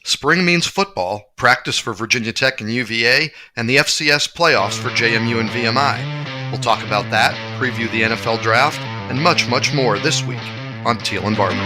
spring means football, practice for Virginia Tech and UVA, and the FCS playoffs for JMU and VMI. We'll talk about that, preview the NFL draft, and much, much more this week on Teel and Barber.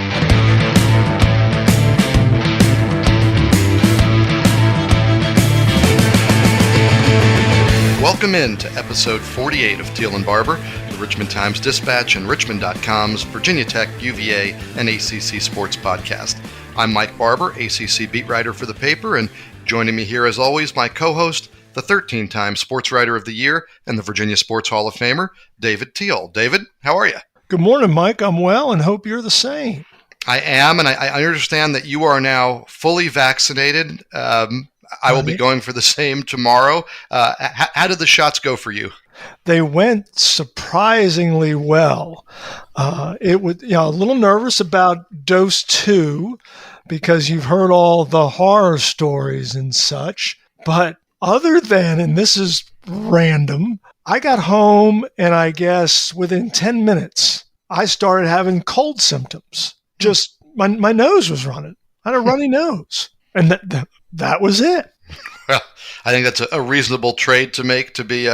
Welcome in to episode 48 of Teel and Barber, the Richmond Times-Dispatch and Richmond.com's Virginia Tech, UVA, and ACC sports podcast. I'm Mike Barber, ACC beat writer for the paper, and joining me here as always, my co-host, the 13-time Sports Writer of the Year and the Virginia Sports Hall of Famer, David Teel. David, how are you? Good morning, Mike. I'm well and hope you're the same. I am, and I understand that you are now fully vaccinated. I will be going for the same tomorrow. How did the shots go for you? They went surprisingly well. It was, a little nervous about dose 2 because you've heard all the horror stories and such. But other than, and this is random, I got home and I guess within 10 minutes, I started having cold symptoms. Just my nose was running. I had a runny nose. And that was it. Well, I think that's a reasonable trade to make, to be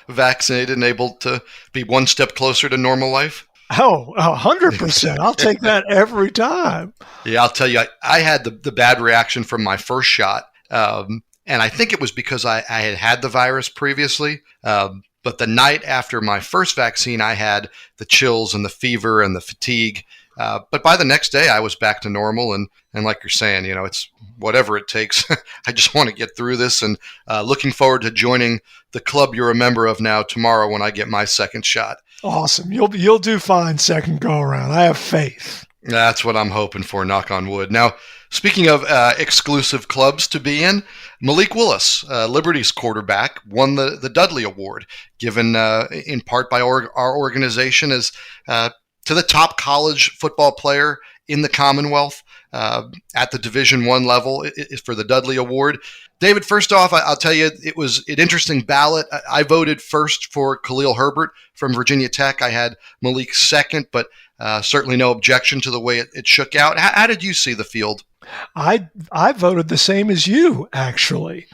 vaccinated and able to be one step closer to normal life. Oh, 100%. I'll take that every time. Yeah, I'll tell you, I had the bad reaction from my first shot. And I think it was because I had the virus previously. But the night after my first vaccine, I had the chills and the fever and the fatigue. But by the next day, I was back to normal. And like you're saying, it's whatever it takes. I just want to get through this, and looking forward to joining the club you're a member of now tomorrow when I get my second shot. Awesome. You'll do fine second go around. I have faith. That's what I'm hoping for, knock on wood. Now, speaking of exclusive clubs to be in, Malik Willis, Liberty's quarterback, won the Dudley Award, given in part by our organization as to the top college football player in the Commonwealth at the Division I level for the Dudley Award. David, first off, I'll tell you, it was an interesting ballot. I voted first for Khalil Herbert from Virginia Tech. I had Malik second, but certainly no objection to the way it shook out. How did you see the field? I voted the same as you, actually.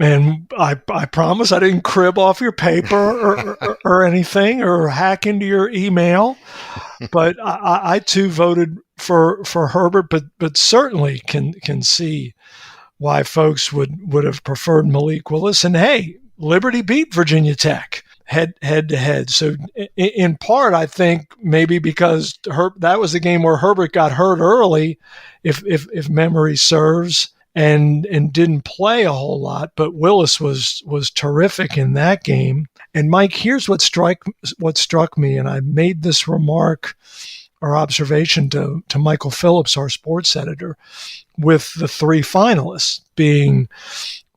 And I promise I didn't crib off your paper or anything or hack into your email. But I too voted for Herbert, but certainly can see why folks would have preferred Malik Willis. And hey, Liberty beat Virginia Tech head to head. So in part, I think maybe because that was the game where Herbert got hurt early, if memory serves, and didn't play a whole lot. But Willis was terrific in that game. And Mike, here's what struck me, and I made this remark or observation to Michael Phillips, our sports editor, with the three finalists being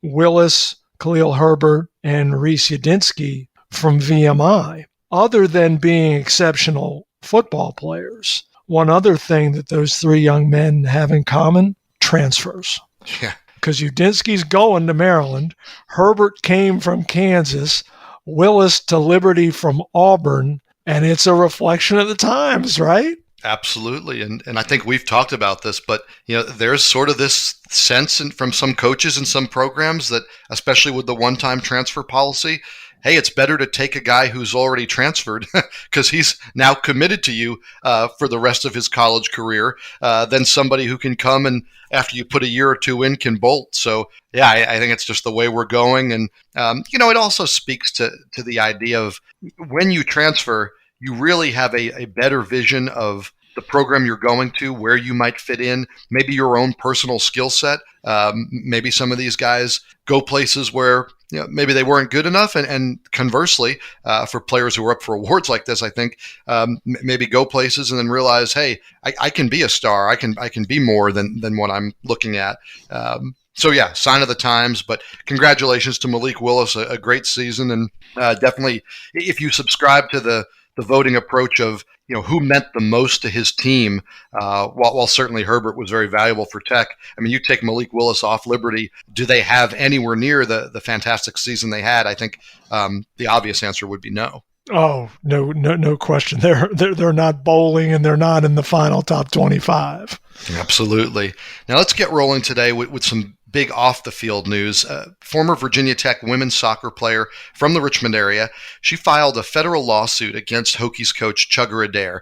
Willis, Khalil Herbert, and Reese Yadinsky from VMI. Other than being exceptional football players, one other thing that those three young men have in common, transfers. Yeah. Because Yadinsky's going to Maryland, Herbert came from Kansas, Willis to Liberty from Auburn, and it's a reflection of the times, right? Absolutely. And I think we've talked about this, but there's sort of this sense from some coaches and some programs that, especially with the one-time transfer policy, hey, it's better to take a guy who's already transferred because he's now committed to you for the rest of his college career than somebody who can come and after you put a year or two in can bolt. So, yeah, I think it's just the way we're going. And, it also speaks to the idea of when you transfer, you really have a better vision of the program you're going to, where you might fit in, maybe your own personal skill set. Maybe some of these guys go places where maybe they weren't good enough, and conversely, for players who are up for awards like this, I think maybe go places and then realize, hey, I can be a star. I can be more than what I'm looking at. So yeah, sign of the times. But congratulations to Malik Willis, a great season, and definitely if you subscribe to the voting approach of who meant the most to his team, while certainly Herbert was very valuable for Tech. I mean, you take Malik Willis off Liberty, do they have anywhere near the fantastic season they had? I think the obvious answer would be no. Oh, no question. They're not bowling, and they're not in the final top 25. Absolutely. Now let's get rolling today with some big off the field news. Former Virginia Tech women's soccer player from the Richmond area, she filed a federal lawsuit against Hokies coach Chugger Adair.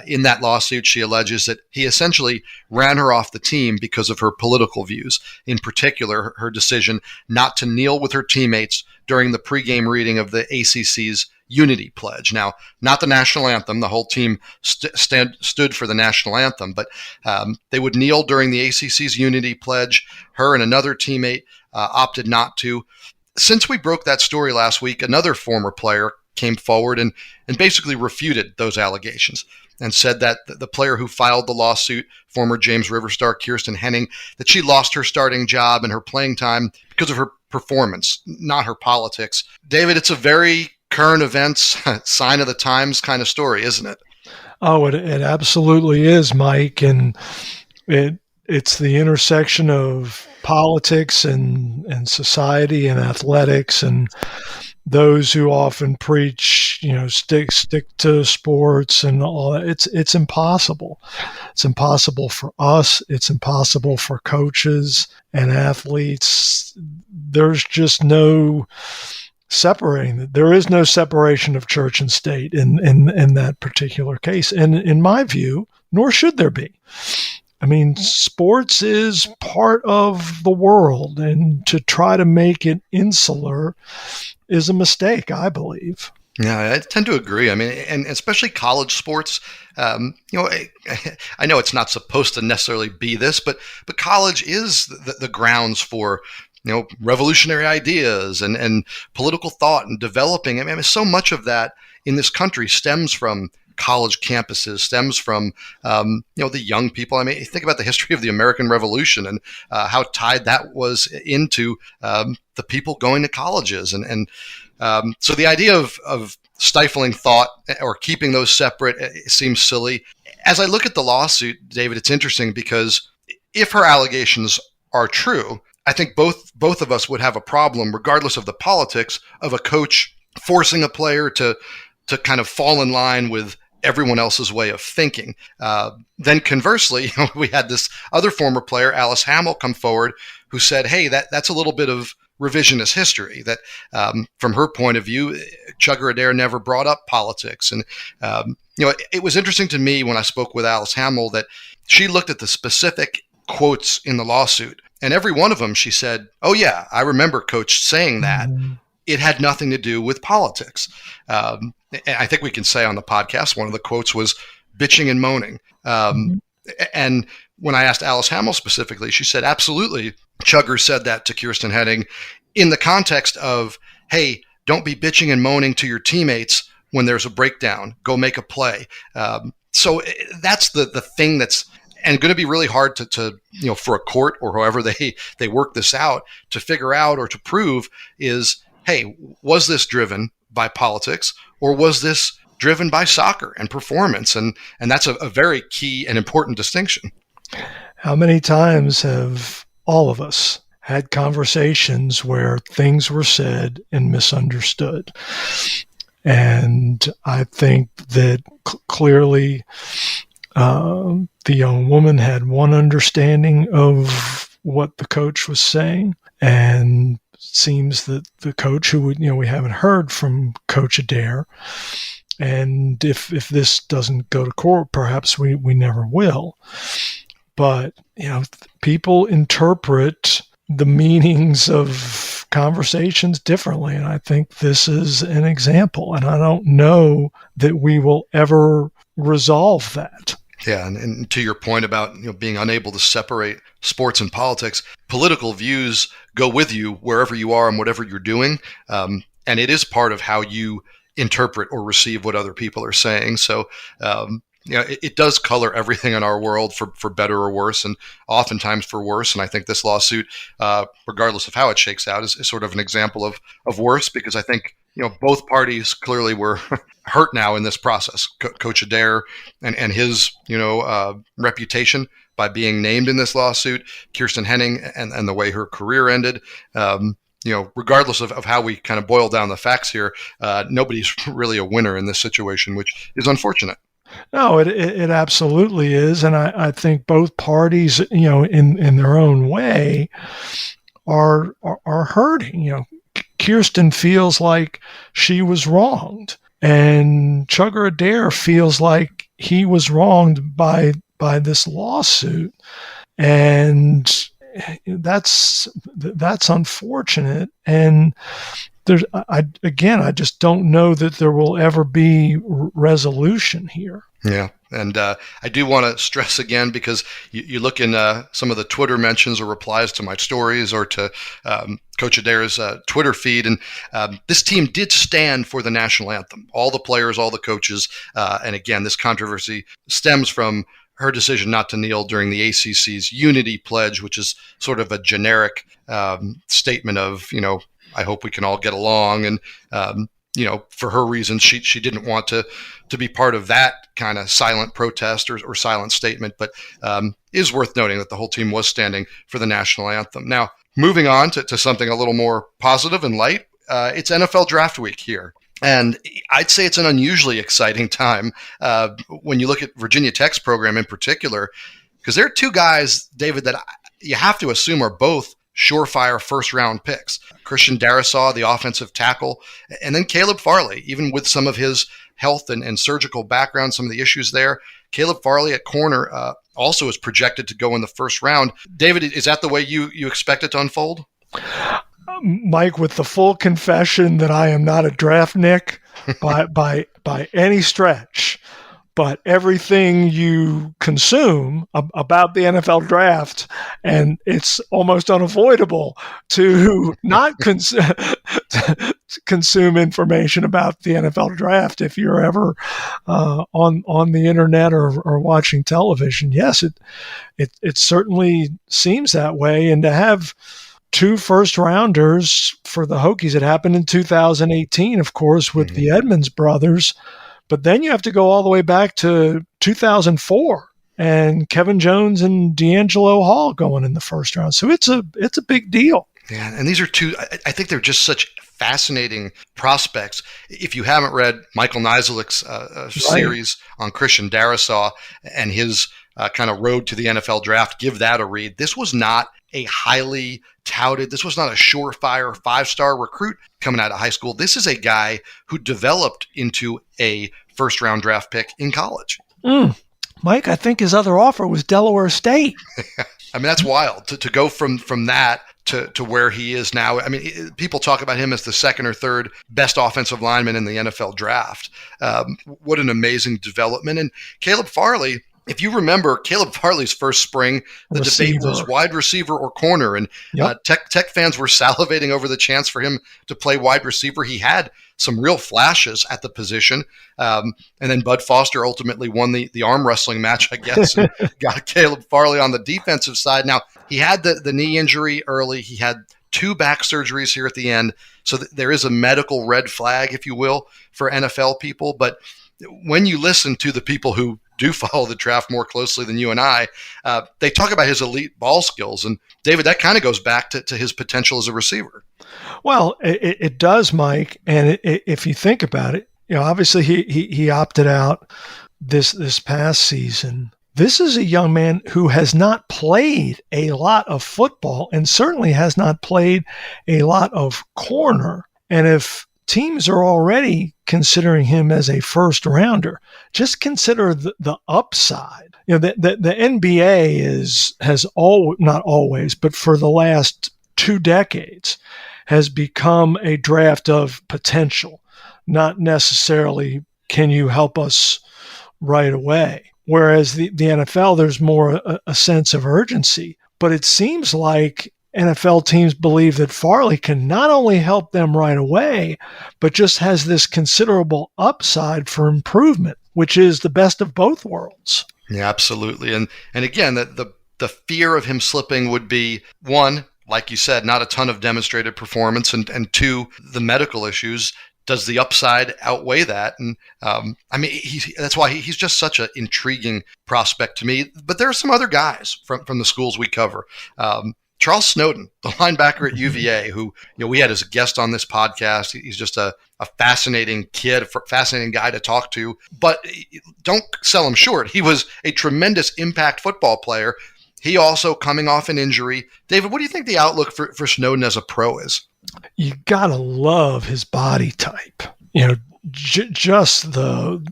In that lawsuit, she alleges that he essentially ran her off the team because of her political views. In particular, her decision not to kneel with her teammates during the pregame reading of the ACC's Unity Pledge. Now, not the national anthem. The whole team stood for the national anthem, but they would kneel during the ACC's Unity Pledge. Her and another teammate opted not to. Since we broke that story last week, another former player came forward and basically refuted those allegations and said that the player who filed the lawsuit, former James River star Kirsten Henning, that she lost her starting job and her playing time because of her performance, not her politics. David, it's a very current events, sign of the times kind of story, isn't it? Oh, it absolutely is, Mike. And it's the intersection of politics and society and athletics, and those who often preach, stick to sports and all that. It's impossible. It's impossible for us. It's impossible for coaches and athletes. There's just no separating. There is no separation of church and state in that particular case. And in my view, nor should there be. I mean, sports is part of the world, and to try to make it insular is a mistake, I believe. Yeah, I tend to agree. I mean, and especially college sports. I know it's not supposed to necessarily be this, but college is the grounds for revolutionary ideas and political thought and developing. I mean, so much of that in this country stems from college campuses, stems from the young people. I mean, think about the history of the American Revolution and how tied that was into the people going to colleges, and so the idea of stifling thought or keeping those separate seems silly. As I look at the lawsuit, David, it's interesting because if her allegations are true, I think both of us would have a problem, regardless of the politics, of a coach forcing a player to kind of fall in line with everyone else's way of thinking. Then conversely, we had this other former player, Alice Hamill, come forward who said, hey, that's a little bit of revisionist history, that from her point of view, Chugger Adair never brought up politics. And, it was interesting to me when I spoke with Alice Hamill that she looked at the specific quotes in the lawsuit, and every one of them, she said, oh, yeah, I remember Coach saying that. Mm-hmm. It had nothing to do with politics. I think we can say on the podcast, one of the quotes was bitching and moaning. And when I asked Alice Hamill specifically, she said, absolutely, Chugger said that to Kirsten Henning in the context of, hey, don't be bitching and moaning to your teammates when there's a breakdown. Go make a play. So that's the thing that's and going to be really hard to for a court or however they work this out to figure out or to prove is, hey, was this driven by politics or was this driven by soccer and performance? And that's a very key and important distinction. How many times have all of us had conversations where things were said and misunderstood? And I think that clearly the young woman had one understanding of what the coach was saying, and it seems that the coach, who we haven't heard from Coach Adair, and if this doesn't go to court, perhaps we never will. But people interpret the meanings of conversations differently, and I think this is an example. And I don't know that we will ever resolve that. Yeah, and to your point about being unable to separate sports and politics, political views go with you wherever you are and whatever you're doing, and it is part of how you interpret or receive what other people are saying. So, it does color everything in our world for better or worse, and oftentimes for worse. And I think this lawsuit, regardless of how it shakes out, is sort of an example of worse, because I think both parties clearly were hurt now in this process. Coach Adair and his reputation by being named in this lawsuit, Kirsten Henning and the way her career ended. regardless of how we kind of boil down the facts here, nobody's really a winner in this situation, which is unfortunate. No, it absolutely is. And I think both parties, in their own way are hurting. Kirsten feels like she was wronged, and Chugger Adair feels like he was wronged by this lawsuit. And that's unfortunate. And I just don't know that there will ever be resolution here. Yeah. And I do want to stress again, because you look in some of the Twitter mentions or replies to my stories or to Coach Adair's Twitter feed, and this team did stand for the national anthem. All the players, all the coaches. And again, this controversy stems from her decision not to kneel during the ACC's Unity Pledge, which is sort of a generic statement of, I hope we can all get along. And, for her reasons, she didn't want to be part of that kind of silent protest or silent statement, but is worth noting that the whole team was standing for the national anthem. Now, moving on to something a little more positive and light, it's NFL draft week here. And I'd say it's an unusually exciting time when you look at Virginia Tech's program in particular, because there are two guys, David, that you have to assume are both surefire first-round picks. Christian Darrisaw, the offensive tackle, and then Caleb Farley, even with some of his health and surgical background, some of the issues there. Caleb Farley at corner also is projected to go in the first round. David, is that the way you expect it to unfold? Mike, with the full confession that I am not a draft Nick by any stretch, but everything you consume about the NFL draft, and it's almost unavoidable to not consume information about the NFL draft if you're ever on the internet or watching television. Yes, it certainly seems that way, and to have two first-rounders for the Hokies. It happened in 2018, of course, with the Edmonds brothers. But then you have to go all the way back to 2004 and Kevin Jones and D'Angelo Hall going in the first round. So it's a big deal. Yeah, and these are two, I think they're just such fascinating prospects. If you haven't read Michael Nizilik's series on Christian Darrisaw and his kind of road to the NFL draft, give that a read. This was not a highly touted, this was not a surefire five-star recruit coming out of high school. This is a guy who developed into a first-round draft pick in college. Mike, I think his other offer was Delaware State. I mean, that's wild to go from that to where he is now. I mean, people talk about him as the second or third best offensive lineman in the NFL draft. What an amazing development. And Caleb Farley, if you remember Caleb Farley's first spring, the debate was wide receiver or corner, and Tech fans were salivating over the chance for him to play wide receiver. He had some real flashes at the position, and then Bud Foster ultimately won the arm wrestling match, I guess, and got Caleb Farley on the defensive side. Now, he had the knee injury early. He had 2 back surgeries here at the end, so there is a medical red flag, if you will, for NFL people. But when you listen to the people who do follow the draft more closely than you and I, they talk about his elite ball skills. And David, that kind of goes back to his potential as a receiver. Well, it does, Mike. And if you think about it, obviously he opted out this past season. This is a young man who has not played a lot of football and certainly has not played a lot of corner. And if teams are already considering him as a first rounder, just consider the upside. The NBA has not always, but for the last 2 decades has become a draft of potential, not necessarily can you help us right away. Whereas the NFL, there's more a sense of urgency. But it seems like NFL teams believe that Farley can not only help them right away, but just has this considerable upside for improvement, which is the best of both worlds. Yeah, absolutely. And again, the fear of him slipping would be, 1, like you said, not a ton of demonstrated performance, and 2, the medical issues. Does the upside outweigh that? And that's why he's just such an intriguing prospect to me. But there are some other guys from the schools we cover. Charles Snowden, the linebacker at UVA, who we had as a guest on this podcast. He's just a fascinating kid, a fascinating guy to talk to. But don't sell him short. He was a tremendous impact football player. He also coming off an injury. David, what do you think the outlook for Snowden as a pro is? You gotta love his body type. Just the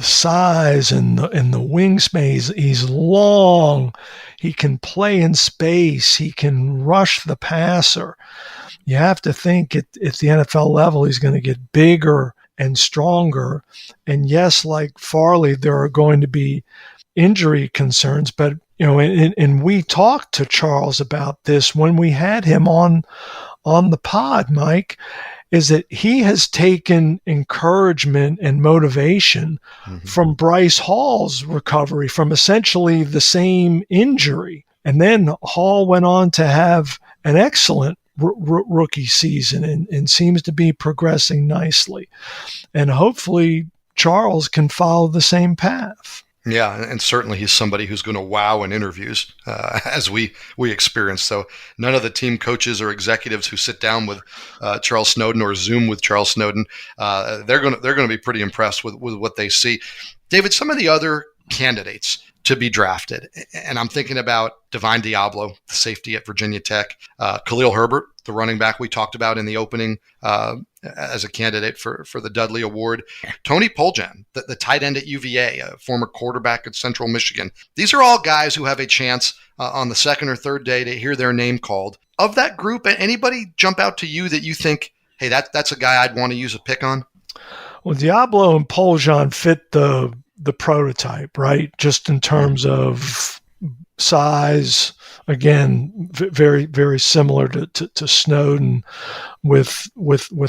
size and the wingspan. He's long. He can play in space. He can rush the passer. You have to think at the NFL level, he's going to get bigger and stronger. And yes, like Farley, there are going to be injury concerns. But and we talked to Charles about this when we had him on the pod, Mike. Is that he has taken encouragement and motivation from Bryce Hall's recovery from essentially the same injury. And then Hall went on to have an excellent rookie season and seems to be progressing nicely. And hopefully Charles can follow the same path. Yeah, and certainly he's somebody who's going to wow in interviews, as we experience. So none of the team coaches or executives who sit down with Charles Snowden or Zoom with Charles Snowden, they're going to be pretty impressed with what they see. David, some of the other candidates to be drafted, and I'm thinking about Divine Diablo, the safety at Virginia Tech, Khalil Herbert, the running back we talked about in the opening as a candidate for the Dudley Award, Tony Poljan, the tight end at UVA, a former quarterback at Central Michigan. These are all guys who have a chance on the second or third day to hear their name called. Of that group, anybody jump out to you that you think, hey, that's a guy I'd want to use a pick on? Well, Diablo and Poljan fit the prototype, right? Just in terms of size, again, very, very similar to Snowden with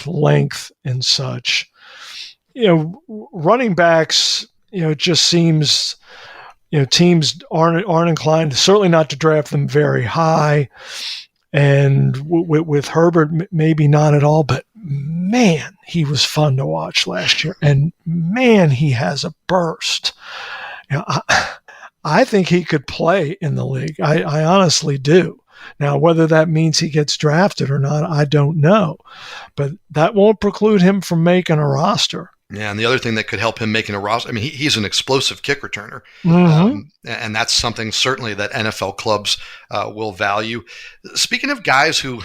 length and such. Running backs, it just seems, teams aren't inclined, certainly not to draft them very high. And with Herbert, maybe not at all, but man, he was fun to watch last year. And man, he has a burst. I think he could play in the league. I honestly do. Now, whether that means he gets drafted or not, I don't know. But that won't preclude him from making a roster. Yeah, and the other thing that could help him making a roster, I mean, he's an explosive kick returner. And that's something certainly that NFL clubs will value. Speaking of guys who,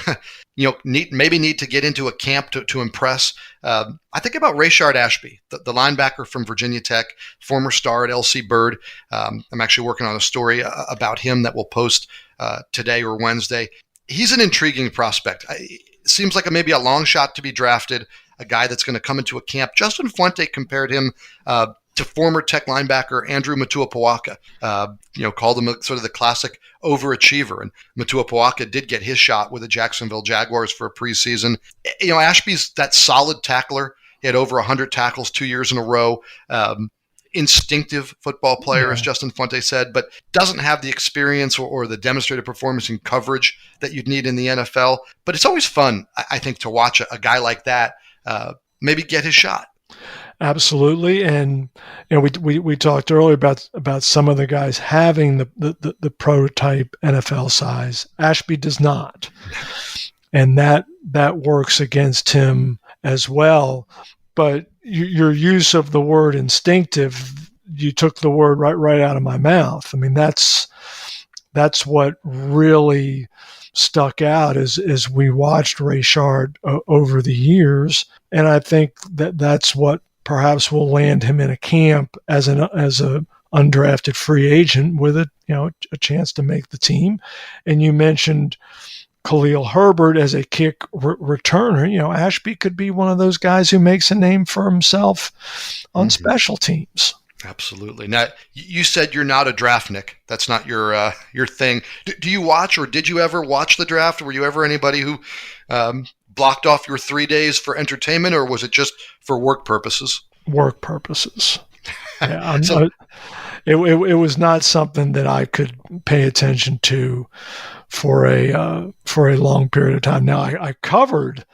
maybe need to get into a camp to impress, I think about Rayshard Ashby, the linebacker from Virginia Tech, former star at LC Bird. I'm actually working on a story about him that we'll post today or Wednesday. He's an intriguing prospect. It seems like maybe a long shot to be drafted, a guy that's going to come into a camp. Justin Fuente compared him to former Tech linebacker Andrew Matuapuaka, called him sort of the classic overachiever. And Matuapuaka did get his shot with the Jacksonville Jaguars for a preseason. Ashby's that solid tackler. He had over 100 tackles 2 years in a row. Instinctive football player, as Justin Fuente said, but doesn't have the experience or the demonstrated performance in coverage that you'd need in the NFL. But it's always fun, I think, to watch a guy like that maybe get his shot. Absolutely, and we talked earlier about some of the guys having the prototype NFL size. Ashby does not, and that works against him as well. But your use of the word instinctive, you took the word right out of my mouth. I mean, that's what really stuck out as we watched Rayshard over the years, and I think that's what perhaps will land him in a camp as a undrafted free agent with a chance to make the team. And you mentioned Khalil Herbert as a kick returner. Ashby could be one of those guys who makes a name for himself on special teams. Absolutely. Now, you said you're not a draftnik. That's not your thing. Do you watch, or did you ever watch the draft? Were you ever anybody who blocked off your 3 days for entertainment, or was it just for work purposes? Work purposes. Yeah, it was not something that I could pay attention to for a long period of time. Now, I covered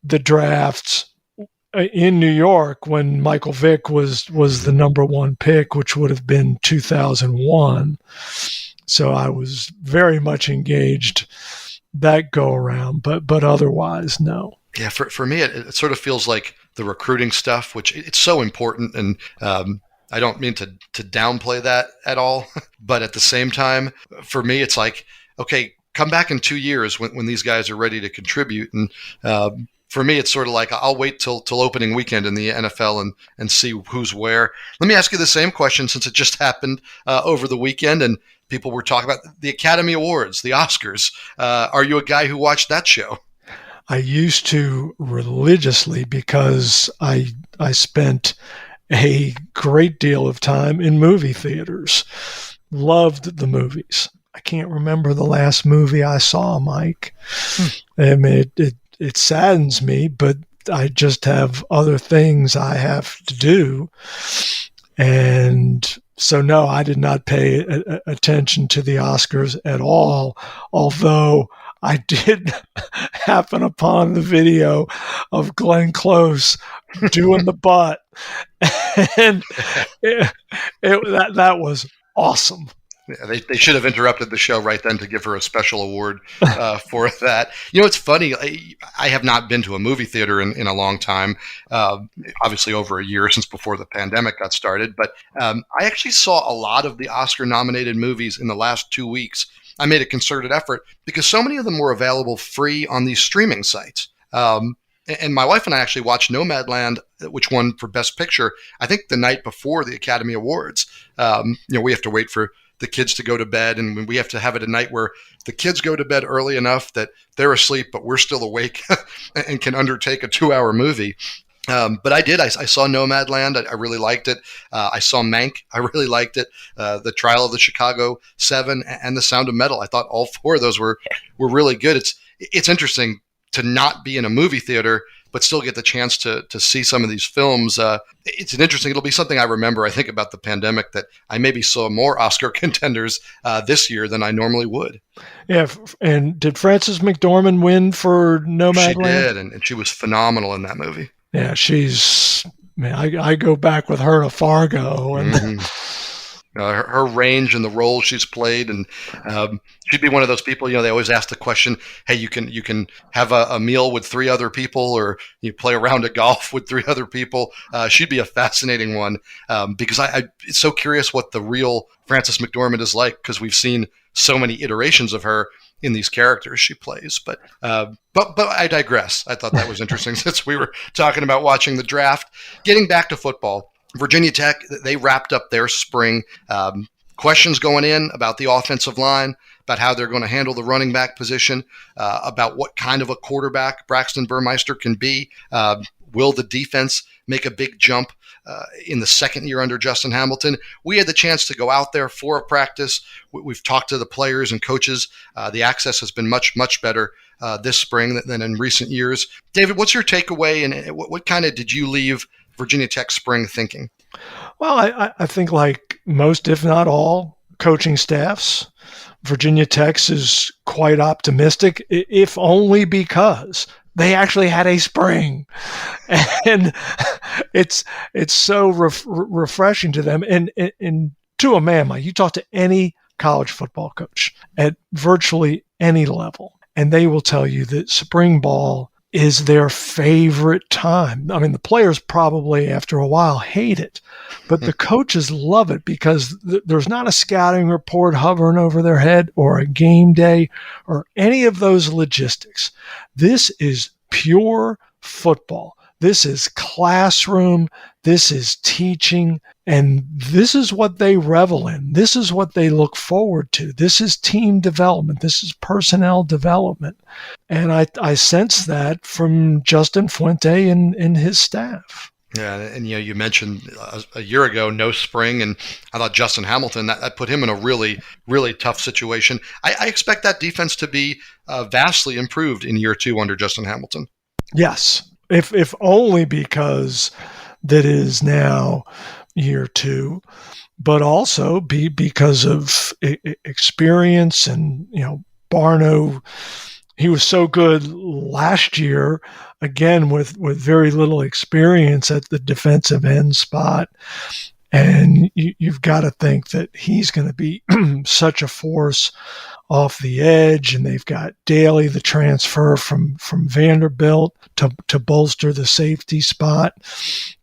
the drafts in New York when Michael Vick was the number one pick, which would have been 2001. So I was very much engaged that go around, but otherwise, no. Yeah, for me, it sort of feels like the recruiting stuff, which it's so important, and I don't mean to downplay that at all, but at the same time, for me, it's like, okay, come back in 2 years when these guys are ready to contribute, and for me, it's sort of like I'll wait till opening weekend in the NFL and see who's where. Let me ask you the same question since it just happened over the weekend, and people were talking about the Academy Awards, the Oscars. Are you a guy who watched that show? I used to religiously because I spent a great deal of time in movie theaters. Loved the movies. I can't remember the last movie I saw, Mike. I mean, it saddens me, but I just have other things I have to do. And so, no, I did not pay attention to the Oscars at all, although I did happen upon the video of Glenn Close doing the butt. And that was awesome. Yeah, they should have interrupted the show right then to give her a special award for that. It's funny. I have not been to a movie theater in a long time, obviously over a year since before the pandemic got started. But I actually saw a lot of the Oscar-nominated movies in the last 2 weeks. I made a concerted effort because so many of them were available free on these streaming sites. And my wife and I actually watched Nomadland, which won for Best Picture, I think the night before the Academy Awards. We have to wait for the kids to go to bed, and we have to have it a night where the kids go to bed early enough that they're asleep, but we're still awake and can undertake a 2-hour movie. But I did. I saw Nomadland. I really liked it. I saw Mank. I really liked it. The Trial of the Chicago 7 and The Sound of Metal. I thought all 4 of those were really good. It's interesting to not be in a movie theater but still get the chance to see some of these films. It'll be something I remember, I think, about the pandemic, that I maybe saw more Oscar contenders this year than I normally would. Yeah, and did Frances McDormand win for Nomadland? She did, and she was phenomenal in that movie. Yeah, I go back with her to Fargo, and her range and the role she's played, and she'd be one of those people. They always ask the question, "Hey, you can have a meal with 3 other people, or you play a round of golf with 3 other people." She'd be a fascinating one because I'm so curious what the real Frances McDormand is like, because we've seen so many iterations of her in these characters she plays. But I digress. I thought that was interesting since we were talking about watching the draft. Getting back to football. Virginia Tech, they wrapped up their spring. Questions going in about the offensive line, about how they're going to handle the running back position, about what kind of a quarterback Braxton Burmeister can be. Will the defense make a big jump in the second year under Justin Hamilton? We had the chance to go out there for a practice. We've talked to the players and coaches. The access has been much, much better this spring than in recent years. David, what's your takeaway, and what kind of did you leave Virginia Tech spring thinking? Well, I think, like most, if not all, coaching staffs, Virginia Tech's is quite optimistic, if only because they actually had a spring, and it's so refreshing to them. And to a man, Mike, you talk to any college football coach at virtually any level, and they will tell you that spring ball is their favorite time. I mean, the players probably after a while hate it, but the coaches love it because there's not a scouting report hovering over their head or a game day or any of those logistics. This is pure football. This is classroom. This is teaching. And this is what they revel in. This is what they look forward to. This is team development. This is personnel development. And I sense that from Justin Fuente and his staff. Yeah, and you mentioned a year ago, no spring, and I thought Justin Hamilton, that put him in a really, really tough situation. I expect that defense to be vastly improved in year 2 under Justin Hamilton. Yes, if only because that is now year 2, but also because of experience. And Barno, he was so good last year, again with very little experience at the defensive end spot, And you've got to think that he's going to be such a force off the edge. And they've got Daly, the transfer from Vanderbilt, to bolster the safety spot.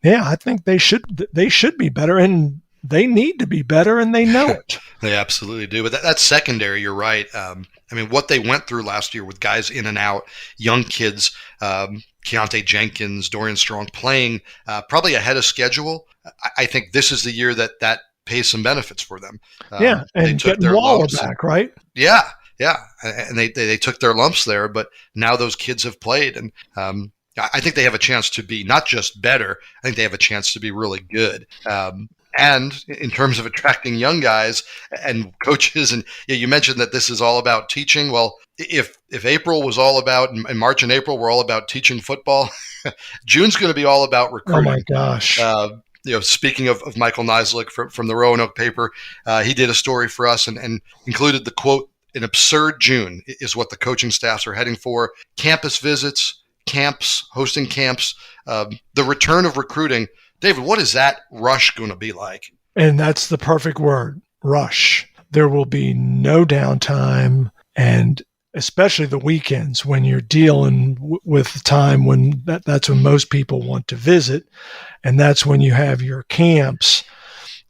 Yeah, I think they should be better, and they need to be better, and they know it. They absolutely do. But that's secondary. You're right. I mean, what they went through last year with guys in and out, young kids, Keontae Jenkins, Dorian Strong playing probably ahead of schedule. I think this is the year that pays some benefits for them. Yeah, and getting Waller back, right? Yeah, and they took their lumps there, but now those kids have played, and I think they have a chance to be not just better. I think they have a chance to be really good. And in terms of attracting young guys and coaches, and you mentioned that this is all about teaching. Well, if April was all about, and March and April were all about teaching football, June's going to be all about recruiting. Oh my gosh. Speaking of Michael Nislik from the Roanoke paper, he did a story for us and included the quote, "An absurd June is what the coaching staffs are heading for. Campus visits, camps, hosting camps, the return of recruiting." David, what is that rush going to be like? And that's the perfect word, rush. There will be no downtime, and especially the weekends when you're dealing with the time when that's when most people want to visit, and that's when you have your camps.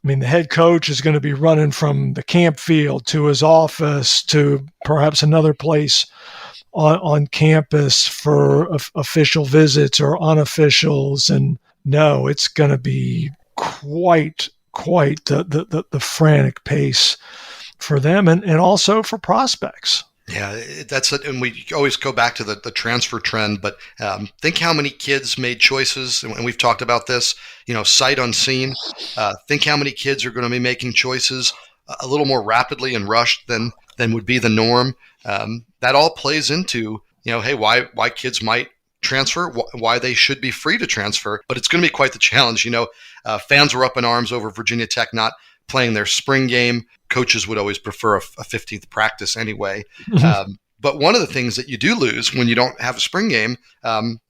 I mean, the head coach is going to be running from the camp field to his office to perhaps another place on campus for official visits or unofficials, and no, it's going to be quite the frantic pace for them and also for prospects. Yeah, that's it. And we always go back to the transfer trend, but think how many kids made choices, and we've talked about this, sight unseen. Think how many kids are going to be making choices a little more rapidly and rushed than would be the norm. That all plays into, hey, why kids might transfer, why they should be free to transfer, but it's going to be quite the challenge. Fans were up in arms over Virginia Tech not playing their spring game. Coaches would always prefer a 15th practice anyway. But one of the things that you do lose when you don't have a spring game,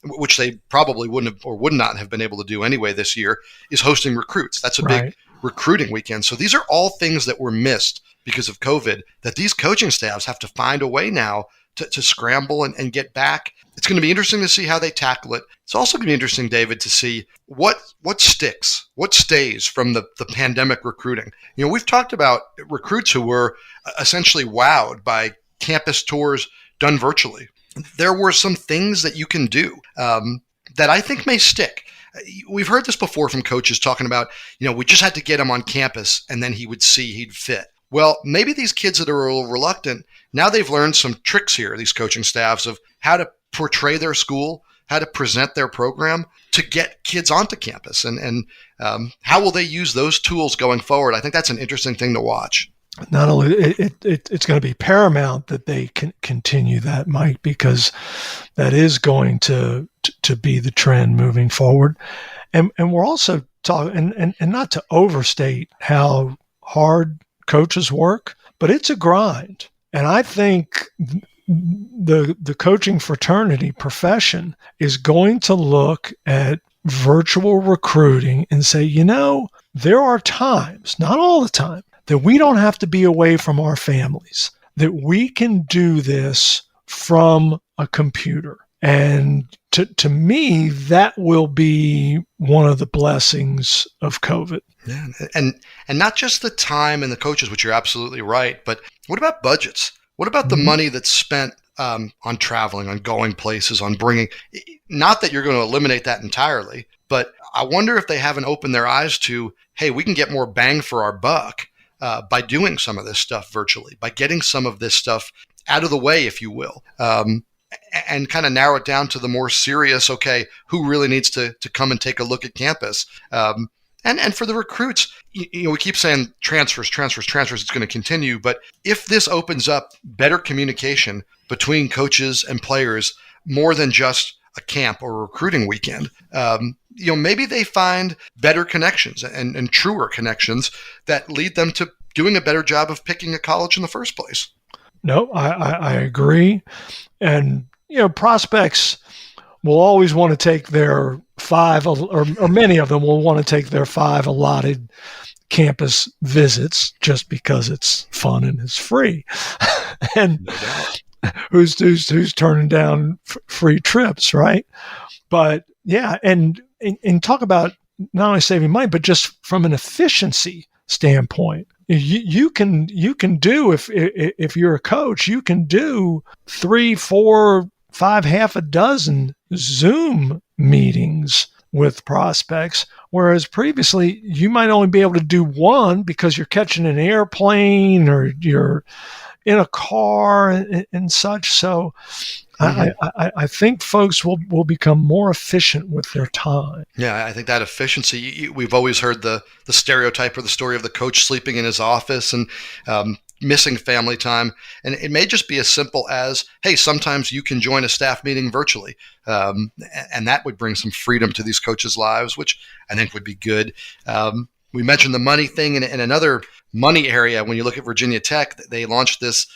which they probably wouldn't have or would not have been able to do anyway this year, is hosting recruits. That's a big recruiting weekend. So these are all things that were missed because of COVID that these coaching staffs have to find a way now to scramble and get back. It's going to be interesting to see how they tackle it. It's also going to be interesting, David, to see what sticks, what stays from the pandemic recruiting. We've talked about recruits who were essentially wowed by campus tours done virtually. There were some things that you can do that I think may stick. We've heard this before from coaches talking about, we just had to get him on campus and then he would see he'd fit. Well, maybe these kids that are a little reluctant, now they've learned some tricks here, these coaching staffs, of how to portray their school, how to present their program to get kids onto campus. And how will they use those tools going forward? I think that's an interesting thing to watch. Not only it's going to be paramount that they can continue that, Mike, because that is going to be the trend moving forward. And we're also talking, and not to overstate how hard coaches work, but it's a grind. And I think the coaching fraternity profession is going to look at virtual recruiting and say, there are times, not all the time, that we don't have to be away from our families, that we can do this from a computer. And to me, that will be one of the blessings of COVID. Yeah, and not just the time and the coaches, which you're absolutely right, but what about budgets? What about the money that's spent on traveling, on going places, on bringing? Not that you're going to eliminate that entirely, but I wonder if they haven't opened their eyes to, hey, we can get more bang for our buck by doing some of this stuff virtually, by getting some of this stuff out of the way, if you will. And kind of narrow it down to the more serious, okay, who really needs to come and take a look at campus? And for the recruits, we keep saying transfers, it's going to continue. But if this opens up better communication between coaches and players, more than just a camp or a recruiting weekend, maybe they find better connections and truer connections that lead them to doing a better job of picking a college in the first place. No, I agree. And, prospects will always want to take their 5, or many of them will want to take their 5 allotted campus visits just because it's fun and it's free. And No doubt. who's turning down free trips, right? But yeah, and talk about not only saving money, but just from an efficiency standpoint. You can do, if you're a coach, you can do 3, 4, 5, half a dozen Zoom meetings with prospects, whereas previously you might only be able to do one because you're catching an airplane or you're in a car and such. So I think folks will become more efficient with their time. Yeah, I think that efficiency, we've always heard the stereotype or the story of the coach sleeping in his office and missing family time. And it may just be as simple as, hey, sometimes you can join a staff meeting virtually. And that would bring some freedom to these coaches' lives, which I think would be good. We mentioned the money thing, and in another money area, when you look at Virginia Tech, they launched this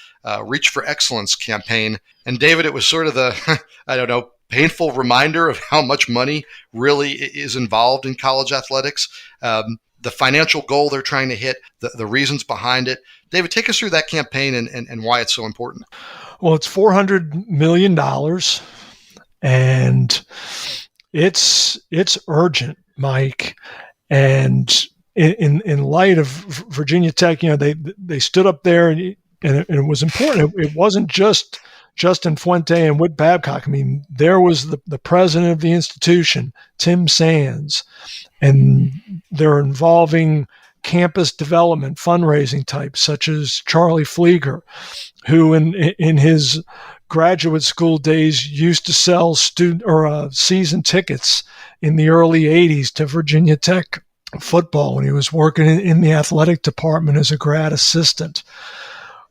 Reach for Excellence campaign. And David, it was sort of the, I don't know, painful reminder of how much money really is involved in college athletics. The financial goal they're trying to hit, the reasons behind it. David, take us through that campaign and why it's so important. Well, it's $400 million, and it's urgent, Mike. And in light of Virginia Tech, they stood up there and it was important. It wasn't just Justin Fuente and Whit Babcock. I mean, there was the president of the institution, Tim Sands, and they're involving campus development fundraising types such as Charlie Flieger, who in his graduate school days used to sell season tickets in the early 80s to Virginia Tech football when he was working in the athletic department as a grad assistant.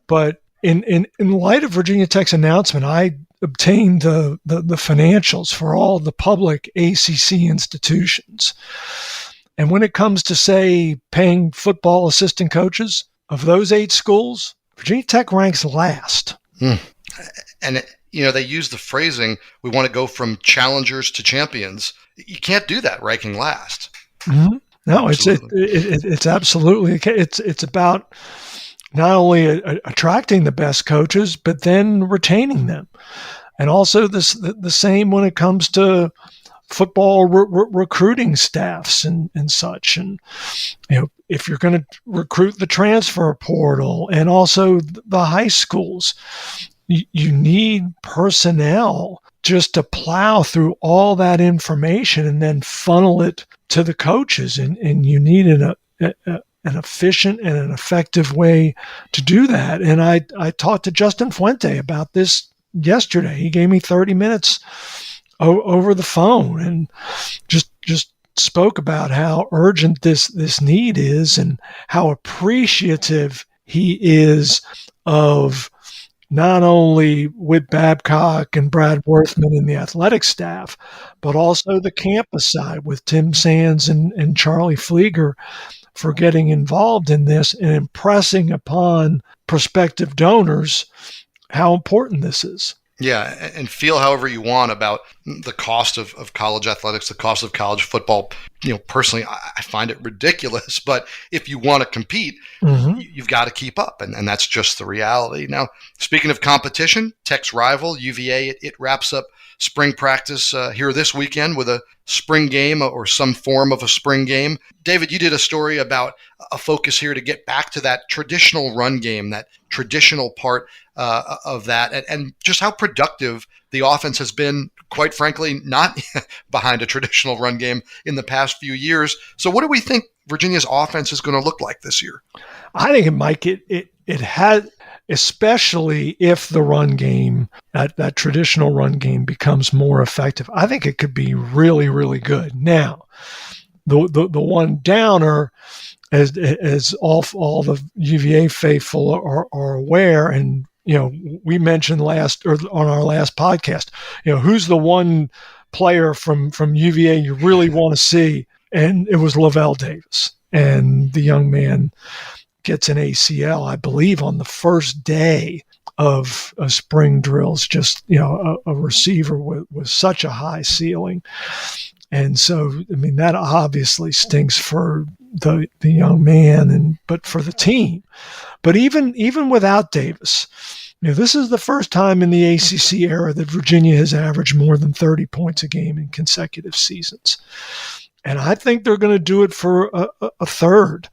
But in light of Virginia Tech's announcement, I obtained the financials for all the public ACC institutions. And when it comes to, say, paying football assistant coaches, of those 8 schools, Virginia Tech ranks last. And, they use the phrasing, we want to go from challengers to champions. You can't do that ranking last. Mm-hmm. No, Absolutely. it's absolutely, it's about not only attracting the best coaches, but then retaining them. And also the same when it comes to football recruiting staffs and such. And, if you're going to recruit the transfer portal and also the high schools, you need personnel just to plow through all that information and then funnel it to the coaches. And you need an efficient and an effective way to do that. And I talked to Justin Fuente about this yesterday. He gave me 30 minutes over the phone and just spoke about how urgent this need is and how appreciative he is of not only Whit Babcock and Brad Worthman and the athletic staff, but also the campus side with Tim Sands and Charlie Flieger for getting involved in this and impressing upon prospective donors how important this is. Yeah, and feel however you want about the cost of college athletics, the cost of college football. Personally, I find it ridiculous. But if you want to compete, you've got to keep up, and that's just the reality. Now, speaking of competition, Tech's rival, UVA, it wraps up spring practice here this weekend with a spring game or some form of a spring game. David, you did a story about a focus here to get back to that traditional run game, that traditional part of that, and just how productive the offense has been, quite frankly, not behind a traditional run game in the past few years. So what do we think Virginia's offense is going to look like this year? I think it has, especially if the run game, that traditional run game becomes more effective. I think it could be really, really good. Now, the one downer, as all the UVA faithful are aware, and we mentioned on our last podcast, who's the one player from UVA you really want to see, and it was Lavelle Davis, and the young man gets an ACL, I believe, on the first day of spring drills. Just a receiver with such a high ceiling. And so, I mean, that obviously stinks for the young man, but for the team. But even without Davis, this is the first time in the ACC era that Virginia has averaged more than 30 points a game in consecutive seasons. And I think they're going to do it for a third.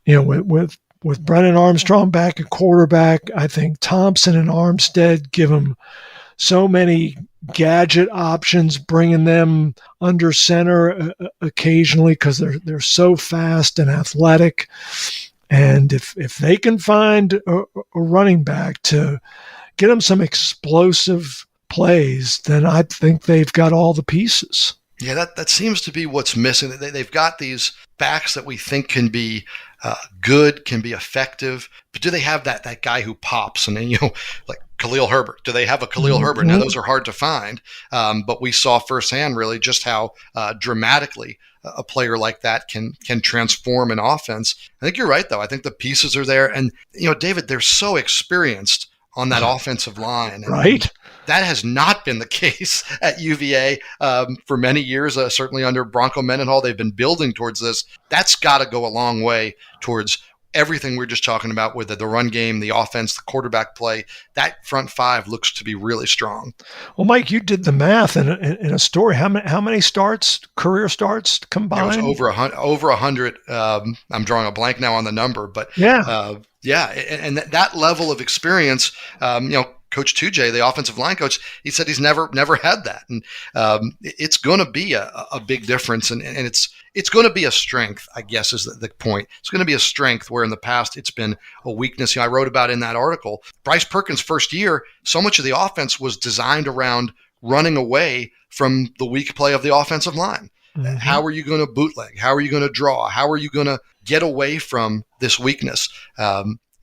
With Brennan Armstrong back at quarterback, I think Thompson and Armstead give them so many gadget options, bringing them under center occasionally because they're so fast and athletic. And if they can find a running back to get them some explosive plays, then I think they've got all the pieces. Yeah, that seems to be what's missing. They've got these backs that we think can be good, can be effective, but do they have that guy who pops? And then, like Khalil Herbert. Do they have a Khalil Herbert? Now, those are hard to find, but we saw firsthand really just how dramatically a player like that can transform an offense. I think you're right, though. I think the pieces are there. And, David, they're so experienced on that offensive line. And right. That has not been the case at UVA for many years, certainly under Bronco Mendenhall. They've been building towards this. That's got to go a long way towards everything we're just talking about with the run game, the offense, the quarterback play. That front five looks to be really strong. Well, Mike, you did the math in a story. How many starts, career starts combined? It was over 100. I'm drawing a blank now on the number, but yeah. And that level of experience, Coach 2J, the offensive line coach, he said he's never had that. And it's going to be a big difference. And it's going to be a strength, I guess, is the point. It's going to be a strength where in the past it's been a weakness. I wrote about in that article, Bryce Perkins' first year, so much of the offense was designed around running away from the weak play of the offensive line. Mm-hmm. How are you going to bootleg? How are you going to draw? How are you going to get away from this weakness?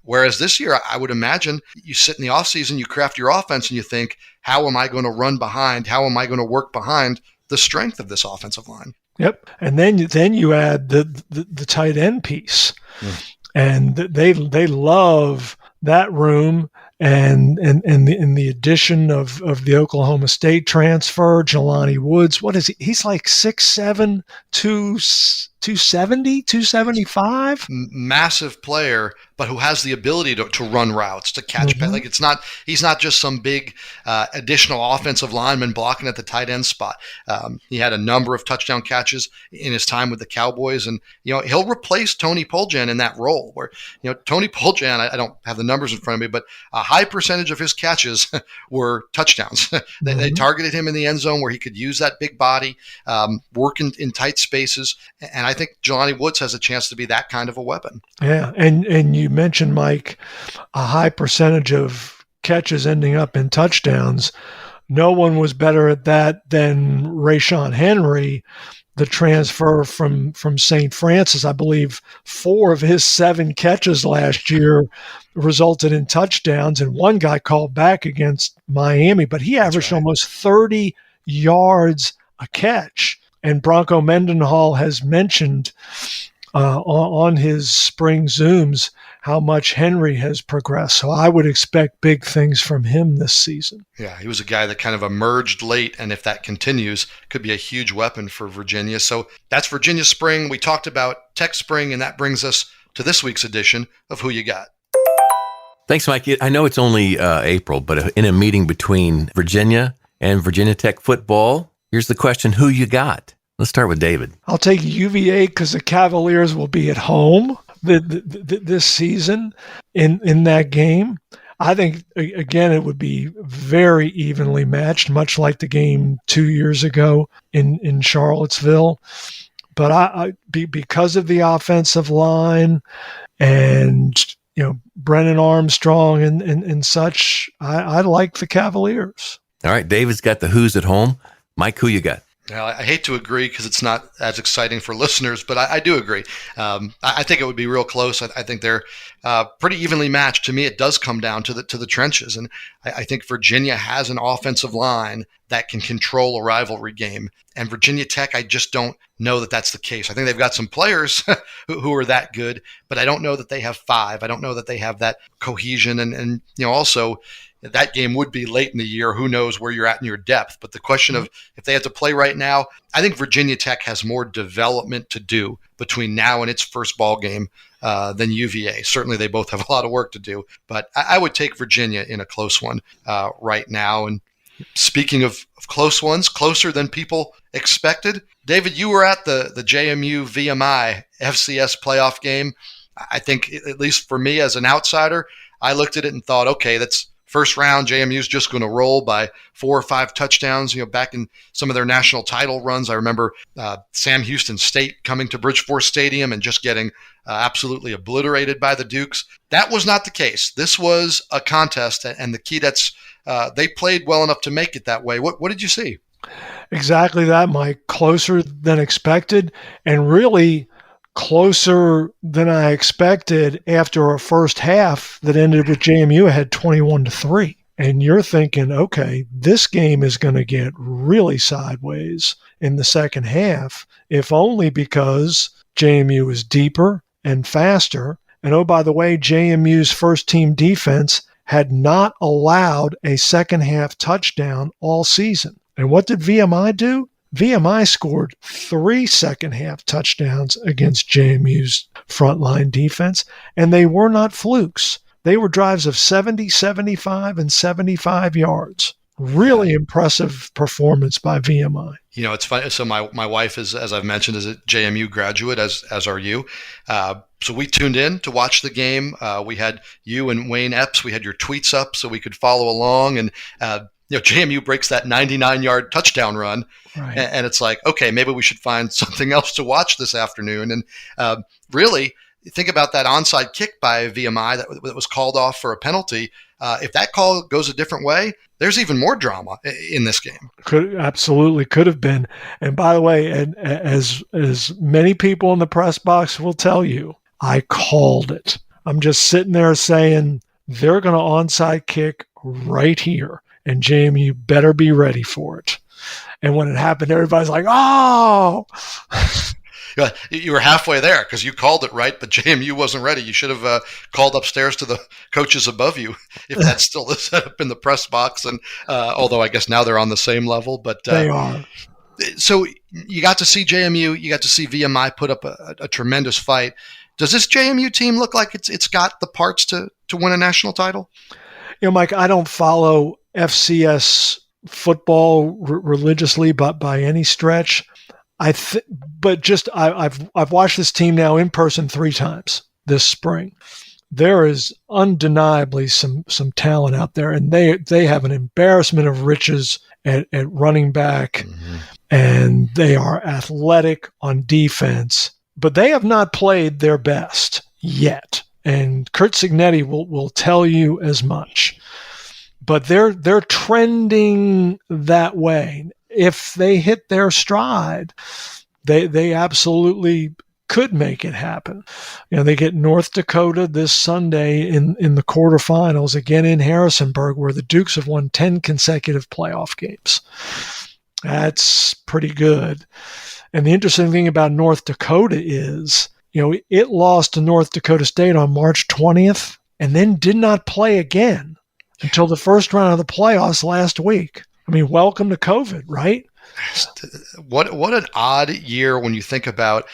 Whereas this year, I would imagine you sit in the offseason, you craft your offense, and you think, how am I going to run behind? How am I going to work behind the strength of this offensive line? Yep. And then you add the tight end piece. And they love that room and the addition of the Oklahoma State transfer, Jelani Woods. What is he? He's like 6'7", 270, 275. Massive player, but who has the ability to run routes, to catch. Mm-hmm. Like he's not just some big additional offensive lineman blocking at the tight end spot. He had a number of touchdown catches in his time with the Cowboys, and he'll replace Tony Poljan in that role. Where Tony Poljan, I don't have the numbers in front of me, but a high percentage of his catches were touchdowns. They targeted him in the end zone where he could use that big body, work in tight spaces, and I think Jelani Woods has a chance to be that kind of a weapon. Yeah, and you mentioned, Mike, a high percentage of catches ending up in touchdowns. No one was better at that than Rayshon Henry, the transfer from St. Francis. I believe 4 of his 7 catches last year resulted in touchdowns, and one got called back against Miami, but he averaged almost 30 yards a catch. And Bronco Mendenhall has mentioned on his spring Zooms how much Henry has progressed. So I would expect big things from him this season. Yeah, he was a guy that kind of emerged late, and if that continues, could be a huge weapon for Virginia. So that's Virginia spring. We talked about Tech spring, and that brings us to this week's edition of Who You Got. Thanks, Mike. I know it's only April, but in a meeting between Virginia and Virginia Tech football, here's the question, who you got? Let's start with David. I'll take UVA because the Cavaliers will be at home this season in that game. I think, again, it would be very evenly matched, much like the game 2 years ago in Charlottesville. But because of the offensive line and Brennan Armstrong and such, I like the Cavaliers. All right, David's got the who's at home. Mike, who you got? Now, I hate to agree because it's not as exciting for listeners, but I do agree. I think it would be real close. I think they're pretty evenly matched. To me, it does come down to the trenches, and I think Virginia has an offensive line that can control a rivalry game. And Virginia Tech, I just don't know that that's the case. I think they've got some players who are that good, but I don't know that they have 5. I don't know that they have that cohesion. And also, that game would be late in the year. Who knows where you're at in your depth? But the question of if they had to play right now, I think Virginia Tech has more development to do between now and its first ball game than UVA. Certainly, they both have a lot of work to do. But I would take Virginia in a close one right now. And speaking of close ones, closer than people expected, David, you were at the JMU VMI FCS playoff game. I think, at least for me as an outsider, I looked at it and thought, okay, that's first round. JMU's just going to roll by 4 or 5 touchdowns. Back in some of their national title runs, I remember Sam Houston State coming to Bridgeport Stadium and just getting absolutely obliterated by the Dukes. That was not the case. This was a contest, and the Keydets, they played well enough to make it that way. What did you see? Exactly that, Mike. Closer than expected, and really closer than I expected after a first half that ended with JMU ahead 21-3. And you're thinking, okay, this game is going to get really sideways in the second half, if only because JMU is deeper and faster. And oh, by the way, JMU's first team defense had not allowed a second half touchdown all season. And what did VMI do? VMI scored 3 second half touchdowns against JMU's frontline defense, and they were not flukes. They were drives of 70, 75, and 75 yards. Really impressive performance by VMI. It's funny. So my wife is, as I've mentioned, is a JMU graduate, as are you. So we tuned in to watch the game. We had you and Wayne Epps. We had your tweets up so we could follow along. And JMU breaks that 99-yard touchdown run, right. And it's like, okay, maybe we should find something else to watch this afternoon. And really, think about that onside kick by VMI that was called off for a penalty. If that call goes a different way, there's even more drama in this game. Absolutely could have been. And by the way, and as many people in the press box will tell you, I called it. I'm just sitting there saying they're going to onside kick right here, and JMU better be ready for it. And when it happened, everybody's like, oh! You were halfway there because you called it right, but JMU wasn't ready. You should have called upstairs to the coaches above you if that's still the setup in the press box. And although I guess now they're on the same level, but they are. So you got to see JMU, you got to see VMI put up a tremendous fight. Does this JMU team look like it's got the parts to win a national title? Mike, I don't follow FCS football religiously, but by any stretch. I've watched this team now in person 3 times this spring. There is undeniably some talent out there, and they have an embarrassment of riches at running back, and they are athletic on defense, but they have not played their best yet. And Curt Cignetti will tell you as much. But they're trending that way. If they hit their stride, they absolutely could make it happen. They get North Dakota this Sunday in the quarterfinals, again in Harrisonburg, where the Dukes have won 10 consecutive playoff games. That's pretty good. And the interesting thing about North Dakota is, it lost to North Dakota State on March 20th and then did not play again until the first round of the playoffs last week. I mean, welcome to COVID, right? What an odd year when you think about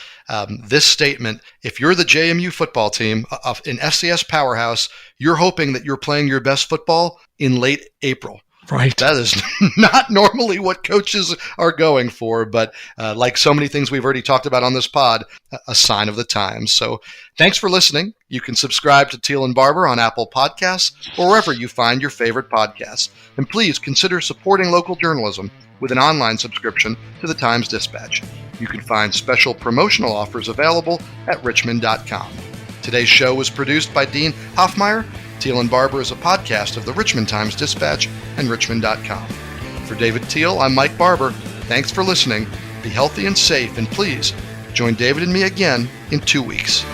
this statement. If you're the JMU football team, an FCS powerhouse, you're hoping that you're playing your best football in late April. Right. That is not normally what coaches are going for, but like so many things we've already talked about on this pod, a sign of the times. So thanks for listening. You can subscribe to Teel and Barber on Apple Podcasts or wherever you find your favorite podcasts. And please consider supporting local journalism with an online subscription to the Times-Dispatch. You can find special promotional offers available at richmond.com. Today's show was produced by Dean Hoffmeyer. Teel and Barber is a podcast of the Richmond Times-Dispatch and richmond.com. For David Teel, I'm Mike Barber. Thanks for listening. Be healthy and safe, and please join David and me again in 2 weeks.